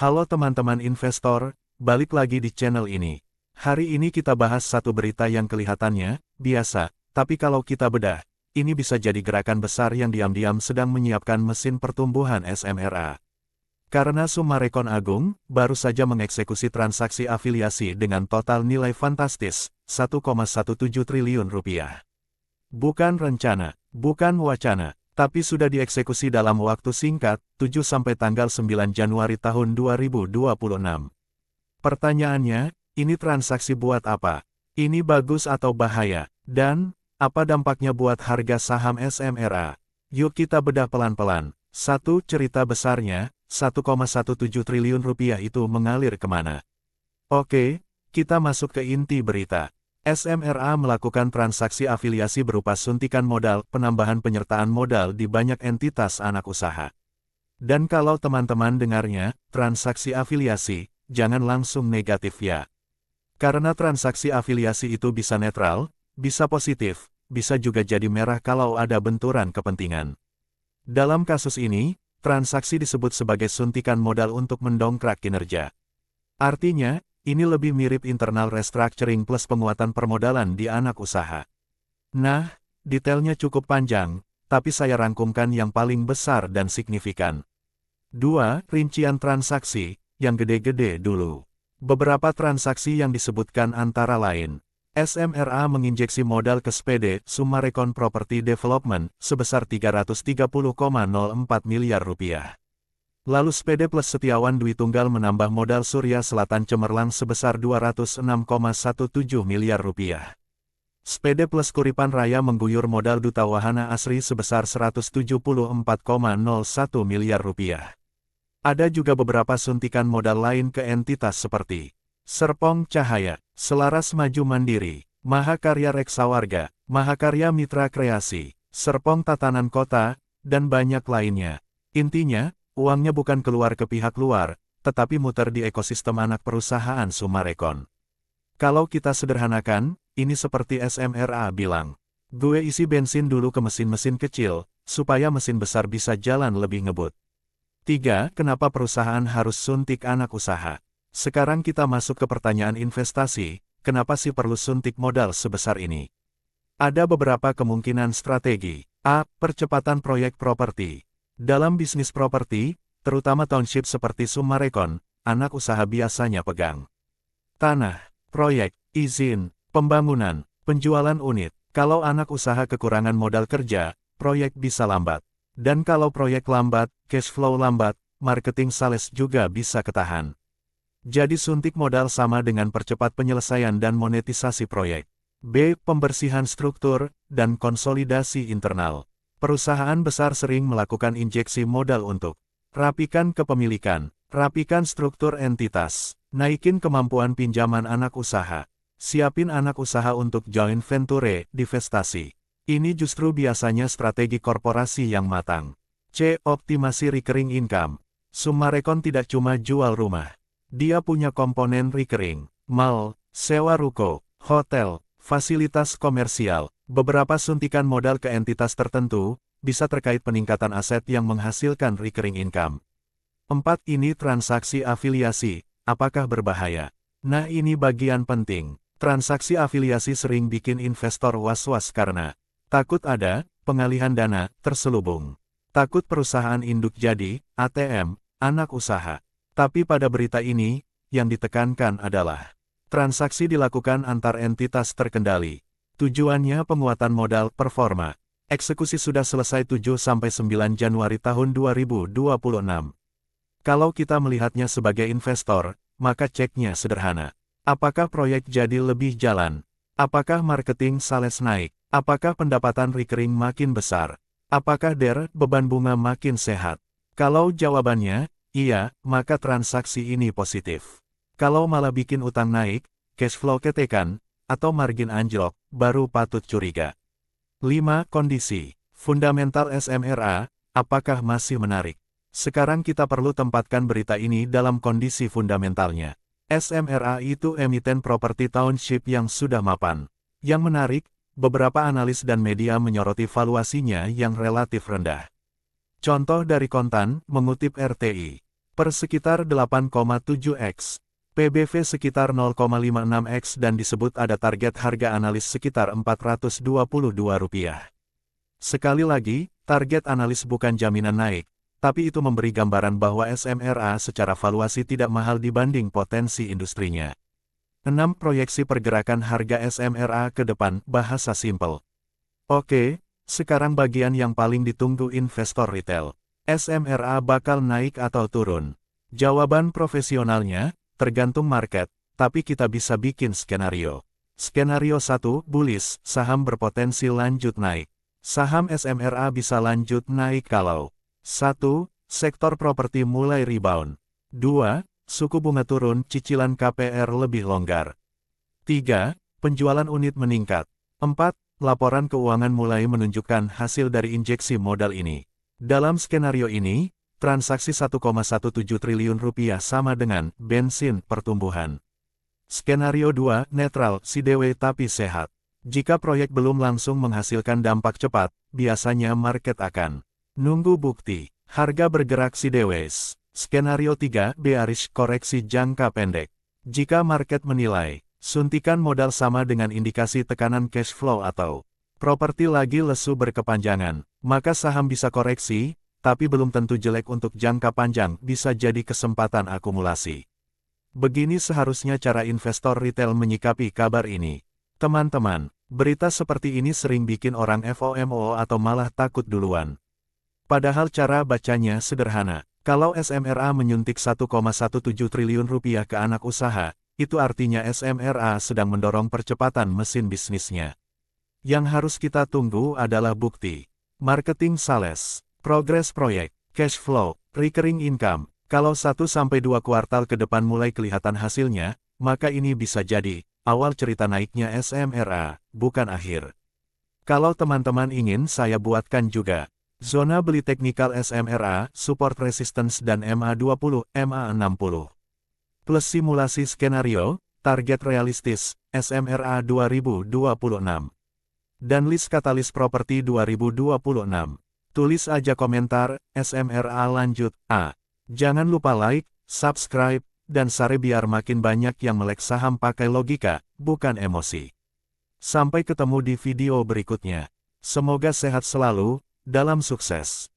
Halo teman-teman investor, balik lagi di channel ini. Hari ini kita bahas satu berita yang kelihatannya biasa, tapi kalau kita bedah, ini bisa jadi gerakan besar yang diam-diam sedang menyiapkan mesin pertumbuhan SMRA. Karena Summarecon Agung baru saja mengeksekusi transaksi afiliasi dengan total nilai fantastis, 1,17 triliun rupiah. Bukan rencana, bukan wacana, tapi sudah dieksekusi dalam waktu singkat, 7 sampai tanggal 9 Januari tahun 2026. Pertanyaannya, ini transaksi buat apa? Ini bagus atau bahaya? Dan, apa dampaknya buat harga saham SMRA? Yuk kita bedah pelan-pelan. Satu, cerita besarnya, 1,17 triliun rupiah itu mengalir kemana? Oke, kita masuk ke inti berita. SMRA melakukan transaksi afiliasi berupa suntikan modal, penambahan penyertaan modal di banyak entitas anak usaha. Dan kalau teman-teman dengarnya, transaksi afiliasi, jangan langsung negatif ya. Karena transaksi afiliasi itu bisa netral, bisa positif, bisa juga jadi merah kalau ada benturan kepentingan. Dalam kasus ini, transaksi disebut sebagai suntikan modal untuk mendongkrak kinerja. Artinya, ini lebih mirip internal restructuring plus penguatan permodalan di anak usaha. Nah, detailnya cukup panjang, tapi saya rangkumkan yang paling besar dan signifikan. 2. Rincian transaksi, yang gede-gede dulu. Beberapa transaksi yang disebutkan antara lain. SMRA menginjeksi modal ke SPD, Summarecon Property Development, sebesar 330,04 miliar rupiah. Lalu SPD plus Setiawan Dwi Tunggal menambah modal Surya Selatan Cemerlang sebesar 206,17 miliar rupiah. SPD plus Kuripan Raya mengguyur modal Duta Wahana Asri sebesar 174,01 miliar rupiah. Ada juga beberapa suntikan modal lain ke entitas seperti Serpong Cahaya, Selaras Maju Mandiri, Mahakarya Reksawarga, Mahakarya Mitra Kreasi, Serpong Tatanan Kota, dan banyak lainnya. Intinya, uangnya bukan keluar ke pihak luar, tetapi muter di ekosistem anak perusahaan Summarecon. Kalau kita sederhanakan, ini seperti SMRA bilang, gue isi bensin dulu ke mesin-mesin kecil, supaya mesin besar bisa jalan lebih ngebut. 3. Kenapa perusahaan harus suntik anak usaha? Sekarang kita masuk ke pertanyaan investasi, kenapa sih perlu suntik modal sebesar ini? Ada beberapa kemungkinan strategi. A. Percepatan proyek properti. Dalam bisnis properti, terutama township seperti Summarecon, anak usaha biasanya pegang tanah, proyek, izin, pembangunan, penjualan unit. Kalau anak usaha kekurangan modal kerja, proyek bisa lambat. Dan kalau proyek lambat, cash flow lambat, marketing sales juga bisa ketahan. Jadi suntik modal sama dengan percepat penyelesaian dan monetisasi proyek. B. Pembersihan struktur dan konsolidasi internal. Perusahaan besar sering melakukan injeksi modal untuk rapikan kepemilikan, rapikan struktur entitas, naikin kemampuan pinjaman anak usaha, siapin anak usaha untuk joint venture, divestasi. Ini justru biasanya strategi korporasi yang matang. C. Optimasi recurring income. Summarecon tidak cuma jual rumah. Dia punya komponen recurring, mall, sewa ruko, hotel, fasilitas komersial. Beberapa suntikan modal ke entitas tertentu, bisa terkait peningkatan aset yang menghasilkan recurring income. 4. Ini transaksi afiliasi, apakah berbahaya? Nah ini bagian penting. Transaksi afiliasi sering bikin investor was-was karena takut ada pengalihan dana terselubung. Takut perusahaan induk jadi ATM, anak usaha. Tapi pada berita ini, yang ditekankan adalah transaksi dilakukan antar entitas terkendali. Tujuannya penguatan modal performa. Eksekusi sudah selesai 7-9 Januari tahun 2026. Kalau kita melihatnya sebagai investor, maka ceknya sederhana. Apakah proyek jadi lebih jalan? Apakah marketing sales naik? Apakah pendapatan recurring makin besar? Apakah beban bunga makin sehat? Kalau jawabannya, iya, maka transaksi ini positif. Kalau malah bikin utang naik, cash flow ketekan, atau margin anjlok, baru patut curiga. 5. Kondisi fundamental SMRA, apakah masih menarik? Sekarang kita perlu tempatkan berita ini dalam kondisi fundamentalnya. SMRA itu emiten properti township yang sudah mapan. Yang menarik, beberapa analis dan media menyoroti valuasinya yang relatif rendah. Contoh dari Kontan, mengutip RTI. Per sekitar 8,7x. PBV sekitar 0,56x dan disebut ada target harga analis sekitar Rp422. Sekali lagi, target analis bukan jaminan naik, tapi itu memberi gambaran bahwa SMRA secara valuasi tidak mahal dibanding potensi industrinya. 6. Proyeksi pergerakan harga SMRA ke depan, bahasa simpel. Oke, sekarang bagian yang paling ditunggu investor retail. SMRA bakal naik atau turun? Jawaban profesionalnya, tergantung market, tapi kita bisa bikin skenario. Skenario 1, bullish, saham berpotensi lanjut naik. Saham SMRA bisa lanjut naik kalau 1. Sektor properti mulai rebound. 2. Suku bunga turun, cicilan KPR lebih longgar. 3. Penjualan unit meningkat. 4. Laporan keuangan mulai menunjukkan hasil dari injeksi modal ini. Dalam skenario ini, transaksi Rp1,17 triliun sama dengan bensin pertumbuhan. Skenario 2, netral, sideways tapi sehat. Jika proyek belum langsung menghasilkan dampak cepat, biasanya market akan nunggu bukti. Harga bergerak sideways. Skenario 3, bearish, koreksi jangka pendek. Jika market menilai, suntikan modal sama dengan indikasi tekanan cash flow atau properti lagi lesu berkepanjangan, maka saham bisa koreksi, tapi belum tentu jelek untuk jangka panjang, bisa jadi kesempatan akumulasi. Begini seharusnya cara investor retail menyikapi kabar ini. Teman-teman, berita seperti ini sering bikin orang FOMO atau malah takut duluan. Padahal cara bacanya sederhana. Kalau SMRA menyuntik Rp1,17 triliun ke anak usaha, itu artinya SMRA sedang mendorong percepatan mesin bisnisnya. Yang harus kita tunggu adalah bukti. Marketing sales. Progres proyek, cash flow, recurring income. Kalau 1-2 kuartal ke depan mulai kelihatan hasilnya, maka ini bisa jadi awal cerita naiknya SMRA, bukan akhir. Kalau teman-teman ingin saya buatkan juga zona beli teknikal SMRA, support resistance dan MA20, MA60. Plus simulasi skenario, target realistis, SMRA 2026. Dan list katalis properti 2026. Tulis aja komentar, SMRA lanjut, A. Jangan lupa like, subscribe, dan share biar makin banyak yang melek saham pakai logika, bukan emosi. Sampai ketemu di video berikutnya. Semoga sehat selalu, dalam sukses.